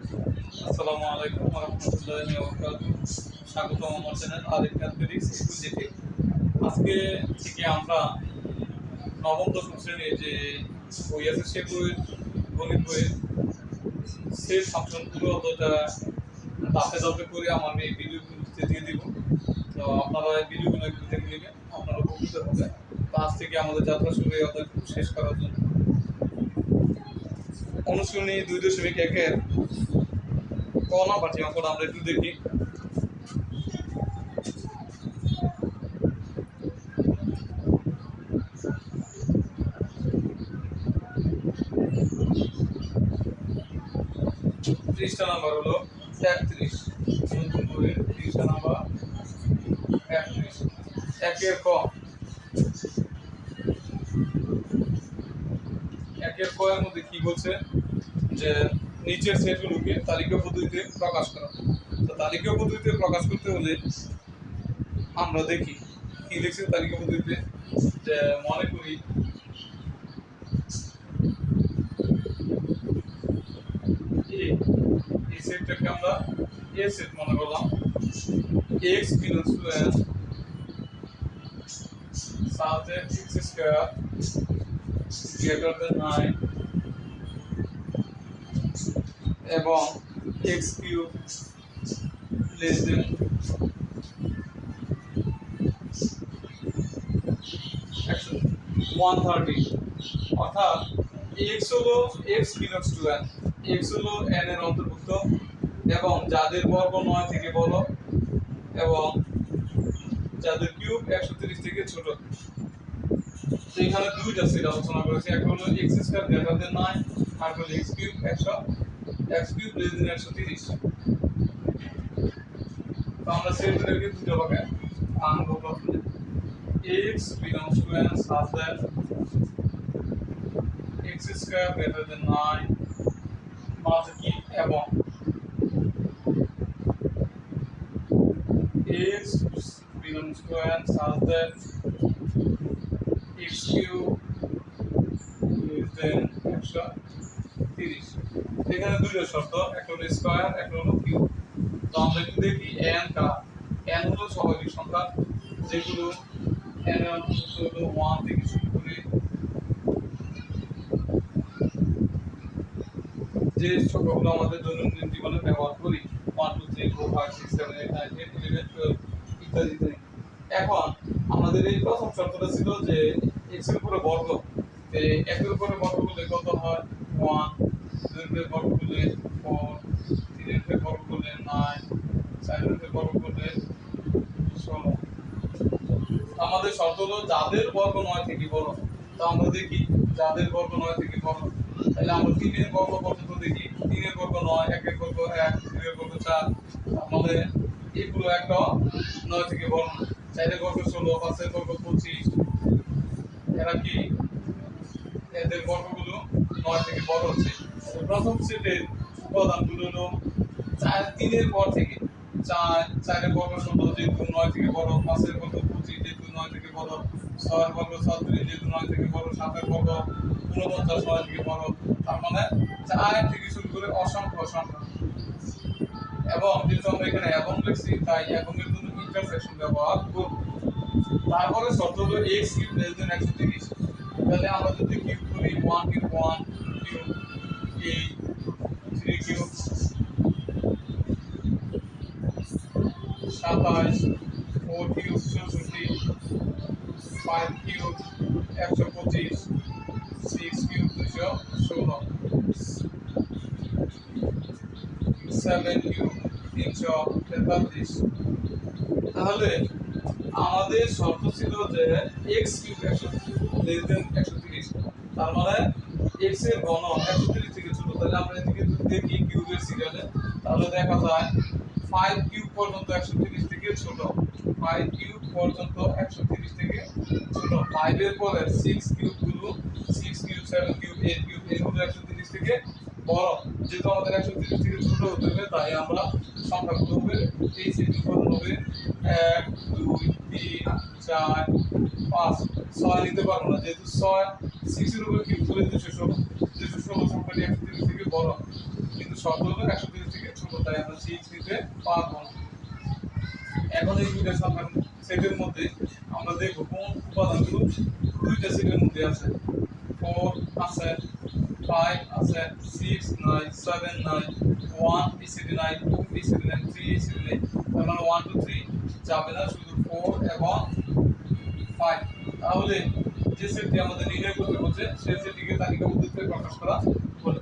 আসসালামু আলাইকুম ওয়া রাহমাতুল্লাহি ওয়া বারাকাতুহু। স্বাগতম আমার চ্যানেল আরিফ ম্যাথমেটিক্স ইকুইজিতে। আজকে থেকে আমরা নবম দশম শ্রেণীর যে বই আছে সে বইয়ের গণিত বইয়ের সেই ফাংশনগুলো অতটা ধাপে ধাপে করে আমার এই ভিডিওগুলোতে দিয়ে দিব। তো আপনারা এই ভিডিওগুলো একটু দেখে নেবেন, আপনারা উপকৃত হবে। তো আজ থেকে আমাদের যাত্রা শুরু হয়ে ওদের শেষ করার জন্য অনুশীলনী 2.1-এর ক নাম্বারটি অঙ্কটা আমরা একটু দেখি। পৃষ্ঠা নাম্বার হলো 31, নতুন বইয়ের পৃষ্ঠা নাম্বার 31, একের ক। একের ক এর মধ্যে কি বলছে যে নিচের সেটগুলোকে তালিকা পদ্ধতিতে প্রকাশ করা। তো তালিকা পদ্ধতিতে প্রকাশ করতে হলে আমরা দেখি কি লিখছে তালিকা পদ্ধতিতে, যে মনে করি এই সেটটাকে আমরা এ সেট মনে করলাম। x belongs to n such that x square greater than 9 এবং x cube less than 130। অর্থাৎ x হলো x belongs to n, x হলো n এর অন্তর্ভুক্ত এবং যাদের বর্গ 9 থেকে বড় এবং যাদের কিউব 130 থেকে ছোট। তো এখানে দুইটা সেট আলোচনা করেছি, একটা হলো x স্কয়ার গ্রেটার দেন 9 আর হলো x cube 100 x cube less than 130। তো আমরা সেটগুলোকে দুটো ভাগে ভাঙবো। প্রথমে x belongs to n such that x square greater than 9 মাঝে কি এবং x belongs to n such that x cube is then 130। এখানে দুইটা শর্ত, একটা হলো স্কয়ার একটা হলো কিউব। তো আমরা একটু দেখি n কা। n হলো স্বাভাবিক সংখ্যা যেগুলো n এর অন্তর্ভুক্ত হলো 1 থেকে শুরু করে যে সংখ্যাগুলো আমাদের দৈনন্দিন জীবনে ব্যবহার করি 1 2 3 4 5 6 7 8 9 10 11 12 ইত্যাদি ইত্যাদি। এখন আমাদের এই প্রথম শর্তটা ছিল যে x এর উপরে বর্গ, তে 1 এর উপরে বর্গ করলে কত হয় 1, 2 এর উপরে বর্গ করলে 4, 3 এর উপরে বর্গ করলে 9, 4 এর উপরে বর্গ করলে 16। আমাদের শর্ত হলো যাদের বর্গ 9 থেকে বড়। তো আমরা দেখি যাদের বর্গ 9 থেকে বড়, তাহলে আমরা 3 এর বর্গ পর্যন্ত দেখি। 3 এর বর্গ 9, 1 এর বর্গ 1, 2 এর বর্গ 4, আমাদের এগুলো একটা 9 থেকে বড় না। 4 এর বর্গ 16, 5 এর বর্গ 25, এরা কি এদের বর্গগুলো 9 থেকে বড় হচ্ছে। তো প্রথম সেটের উপাদানগুলো হলো 4 3 এর পর থেকে 4 এর বর্গ 16 যেহেতু 9 থেকে বড়, 5 এর বর্গ 25 যেহেতু 9 থেকে বড়, 6 এর বর্গ 36 যেহেতু 9 থেকে বড়, 7 এর বর্গ 49 9 থেকে বড়। তার মানে 4 থেকে শুরু করে অসংখ্য সংখ্যা। এবং যেহেতু আমরা এখানে এবং লিখছি তাই এবং এর জন্য ইন্টারসেকশন ব্যবহার করব। তারপরে শর্ত হলো x কিউব লেস দেন 130। তাহলে আমরা যদি কিউব করি 1 cube 1 cube 8, 3 cube 27, 4 cube 64, 5 cube 125, 6 cube 216, 7 cube 343। তাহলে আমাদের শর্ত ছিল যে x কিউব 100 লেস দেন 130। তার মানে x এর ঘন 130 থেকে ছোট। তাহলে আমরা এদিকে যদি দেখি কিউবের সিরিয়ালে, তাহলে দেখা যায় 5 কিউব পর্যন্ত 130 থেকে ছোট। 5 কিউব পর্যন্ত 130 থেকে ছোট। 5 এর পরে 6 কিউব গুলো 6 কিউব 7 কিউব 8 কিউব এগুলো 130 থেকে বড়। যেহেতু আমাদের 130 থেকে ছোট হতে হবে তাই আমরা সংখ্যাগুলো হবে এই সেট উৎপাদন হবে 1 2 3 4 5 6 নিতে পারবো না, যেহেতু 6 6 এর উপর কিউব করে 216 সংখ্যাটি 130 থেকে বড়। কিন্তু শর্ত হলো 130 থেকে ছোট, তাই আমরা 6 নিতে পারবো না। এখন এই দুইটা সংখ্যার সেটের মধ্যে আমরা দেখব কোন উপাদানগুলো দুইটা সেটের মধ্যে আছে। 4 আছে, 5 আছে, 6 নাই, 7 নাই, 1 BCD নাই, 2 BCD নাই, 3 BCD নাই। তার মানে 1 2 3 যাবে না, শুধু 4 এবং 5। তাহলে যে সেটটি আমাদের নির্ণয় করতে হচ্ছে সেই সেটটিকে তালিকাবদ্ধ করে প্রকাশ করা হলো।